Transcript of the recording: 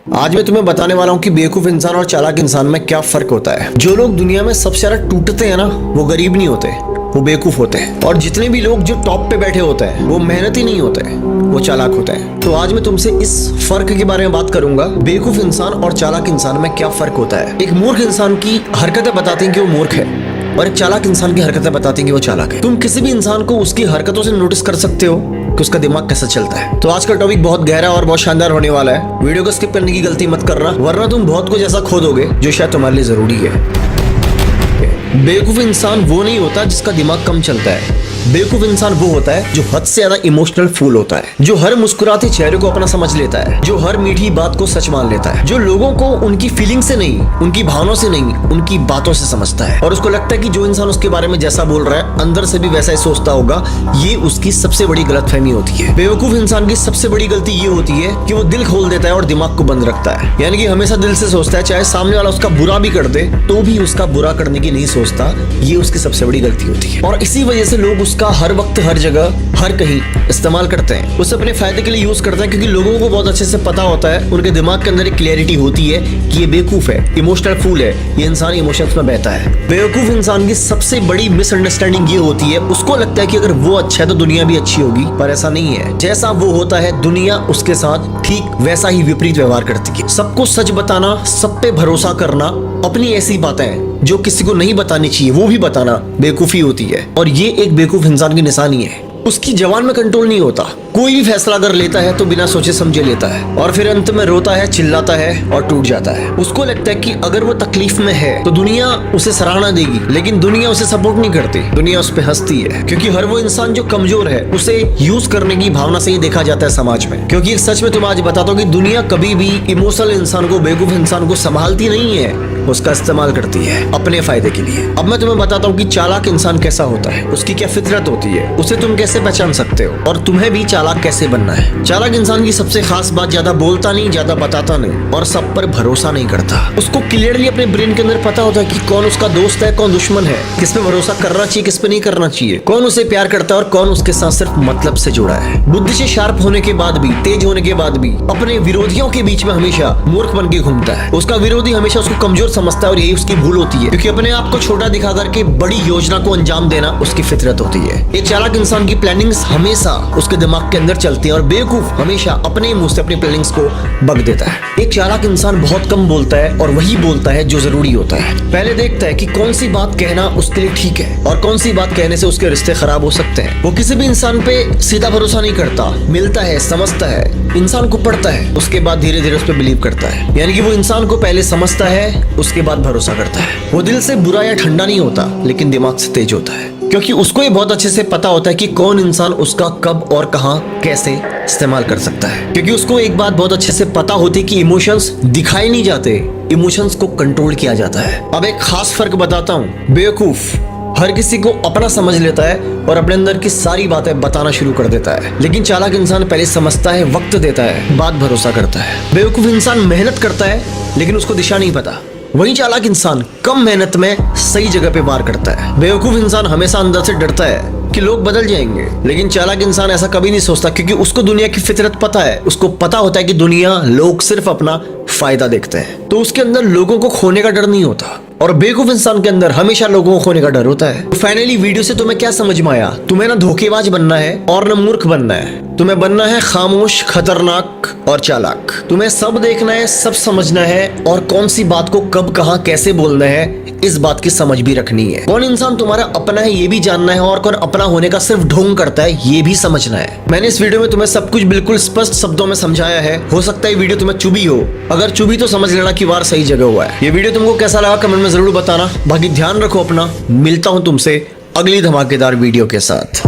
आज मैं तुम्हें बताने वाला हूँ कि बेवकूफ इंसान और चालाक इंसान में क्या फर्क होता है। जो लोग दुनिया में सबसे ज्यादा टूटते हैं ना, वो गरीब नहीं होते, वो बेवकूफ होते हैं। और जितने भी लोग जो टॉप पे बैठे होते हैं वो मेहनती नहीं होते, वो चालाक होते हैं। तो आज मैं तुमसे इस फर्क के बारे में बात करूंगा, बेवकूफ इंसान और चालाक इंसान में क्या फर्क होता है। एक मूर्ख इंसान की हरकतें बताती हैं कि वो मूर्ख है, और एक चालाक इंसान की हरकतें बताती हैं कि वो चालाक है। तुम किसी भी इंसान को उसकी हरकतों से नोटिस कर सकते हो कि उसका दिमाग कैसा चलता है। तो आज का टॉपिक बहुत गहरा और बहुत शानदार होने वाला है। वीडियो को स्किप करने की गलती मत करना, वरना तुम बहुत कुछ ऐसा खो दोगे जो शायद तुम्हारे लिए जरूरी है। बेवकूफ इंसान वो नहीं होता जिसका दिमाग कम चलता है। बेवकूफ इंसान वो होता है जो हद से ज्यादा इमोशनल फूल होता है, जो हर मुस्कुराते चेहरे को अपना समझ लेता है, जो हर मीठी बात को सच मान लेता है, जो लोगों को उनकी फीलिंग से नहीं, उनकी भावनाओं से नहीं, उनकी बातों से समझता है। और उसको लगता है कि जो इंसान उसके बारे में जैसा बोल रहा है अंदर से भी वैसा ही सोचता होगा। ये उसकी सबसे बड़ी गलतफहमी होती है। बेवकूफ इंसान की सबसे बड़ी गलती ये होती है कि वो दिल खोल देता है और दिमाग को बंद रखता है। यानी कि हमेशा दिल से सोचता है, चाहे सामने वाला उसका बुरा भी कर दे तो भी उसका बुरा करने की नहीं सोचता। ये उसकी सबसे बड़ी गलती होती है, और इसी वजह से लोग उसका हर वक्त, हर जगह, हर कहीं इस्तेमाल करते हैं। उसे अपने फायदे के लिए यूज करते हैं, क्योंकि लोगों को बहुत अच्छे से पता होता है, उनके दिमाग के अंदर एक क्लैरिटी होती है कि ये बेवकूफ है, इमोशनल फूल है, ये इंसान इमोशंस में बहता है। बेवकूफ इंसान की सबसे बड़ी मिसअंडरस्टैंडिंग ये होती है, उसको लगता है कि अगर वो अच्छा है तो दुनिया भी अच्छी होगी, पर ऐसा नहीं है। जैसा वो होता है दुनिया उसके साथ ठीक वैसा ही विपरीत व्यवहार करती है। सबको सच बताना, सब पे भरोसा करना, अपनी ऐसी बातें जो किसी को नहीं बतानी चाहिए वो भी बताना बेवकूफी होती है। और ये एक बेवकूफ इंसान की निशानी है। उसकी जबान में कंट्रोल नहीं होता। कोई भी फैसला अगर लेता है तो बिना सोचे समझे लेता है, और फिर अंत में रोता है, चिल्लाता है और टूट जाता है। उसको लगता है कि अगर वो तकलीफ में है तो दुनिया उसे सराहना देगी, लेकिन दुनिया उसे सपोर्ट नहीं करती, दुनिया उस पर हंसती है। क्योंकि हर वो इंसान जो कमजोर है उसे यूज करने की भावना से ही देखा जाता है समाज में। क्योंकि सच में तुम आज बताता हूँ कि दुनिया कभी भी इमोशनल इंसान को, बेवकूफ इंसान को संभालती नहीं है, उसका इस्तेमाल करती है अपने फायदे के लिए। अब मैं तुम्हें बताता हूँ कि चालाक इंसान कैसा होता है, उसकी क्या फितरत होती है, उसे तुम कैसे पहचान सकते हो, और तुम्हें भी चालाक कैसे बनना है। चालाक इंसान की सबसे खास बात, ज्यादा बोलता नहीं, ज्यादा बताता नहीं, और सब पर भरोसा नहीं करता। उसको क्लियरली अपने ब्रेन के अंदर पता होता है कि कौन उसका दोस्त है, कौन दुश्मन है, किस पे भरोसा करना चाहिए, किस पे नहीं करना चाहिए, कौन उसे प्यार करता है और कौन उसके साथ सिर्फ मतलब से जुड़ा है। बुद्धि से शार्प होने के बाद भी, तेज होने के बाद भी अपने विरोधियों के बीच में हमेशा मूर्ख बन के घूमता है। उसका विरोधी हमेशा उसको कमजोर समझता है, और यही उसकी भूल होती है, क्योंकि अपने आप को छोटा दिखा करके बड़ी योजना को अंजाम देना उसकी फितरत होती है। एक चालाक इंसान की प्लानिंग्स हमेशा उसके दिमाग के अंदर चलती है, और बेवकूफ हमेशा अपने मुंह से अपनी प्लानिंग्स को बक देता है। एक चालाक इंसान बहुत कम बोलता है, और वही बोलता है जो जरूरी होता है। पहले देखता है कि कौन सी बात कहना उसके लिए ठीक है और कौन सी बात कहने से उसके रिश्ते खराब हो सकते हैं। वो किसी भी इंसान पे सीधा भरोसा नहीं करता, मिलता है, समझता है, इंसान को पढ़ता है, उसके बाद धीरे धीरे उस पर बिलीव करता है। यानी कि वो इंसान को पहले समझता है, उसके बाद भरोसा करता है। वो दिल से बुरा या ठंडा नहीं होता, लेकिन दिमाग से तेज होता है, क्योंकि उसको ये बहुत अच्छे से पता होता है कि कौन इंसान उसका कब और कहां कैसे इस्तेमाल कर सकता है। क्योंकि उसको एक बात बहुत अच्छे से पता होती है कि इमोशंस दिखाए नहीं जाते, इमोशंस को कंट्रोल किया जाता है। अब एक खास फर्क बताता हूँ। बेवकूफ हर किसी को अपना समझ लेता है और अपने अंदर की सारी बातें बताना शुरू कर देता है, लेकिन चालाक इंसान पहले समझता है, वक्त देता है, बाद भरोसा करता है। बेवकूफ इंसान मेहनत करता है, लेकिन उसको दिशा नहीं पता। वही चालाक इंसान कम मेहनत में सही जगह पे वार करता है। बेवकूफ इंसान हमेशा अंदर से डरता है कि लोग बदल जाएंगे, लेकिन चालाक इंसान ऐसा कभी नहीं सोचता, क्योंकि उसको दुनिया की फितरत पता है। उसको पता होता है कि दुनिया, लोग सिर्फ अपना फायदा देखते हैं, तो उसके अंदर लोगों को खोने का डर नहीं होता। और बेवकूफ इंसान के अंदर हमेशा लोगों को खोने का डर होता है। तो फाइनली वीडियो से तुम्हें क्या समझ में आया? तुम्हें ना धोखेबाज बनना है और ना मूर्ख बनना है, तुम्हें बनना है खामोश, खतरनाक और चालाक। तुम्हें सब देखना है, सब समझना है, और कौन सी बात को कब, कहां, कैसे बोलना है, इस बात की समझ भी रखनी है। कौन इंसान तुम्हारा अपना है ये भी जानना है, और कौन अपना होने का सिर्फ ढोंग करता है ये भी समझना है। मैंने इस वीडियो में तुम्हें सब कुछ बिल्कुल स्पष्ट शब्दों में समझाया है। हो सकता है वीडियो तुम्हें चुभी हो, अगर चुभी तो समझ लेना कि वार सही जगह हुआ है। ये वीडियो तुमको कैसा लगा कमेंट में जरूर बताना। बाकी ध्यान रखो अपना। मिलता हूं तुमसे अगली धमाकेदार वीडियो के साथ।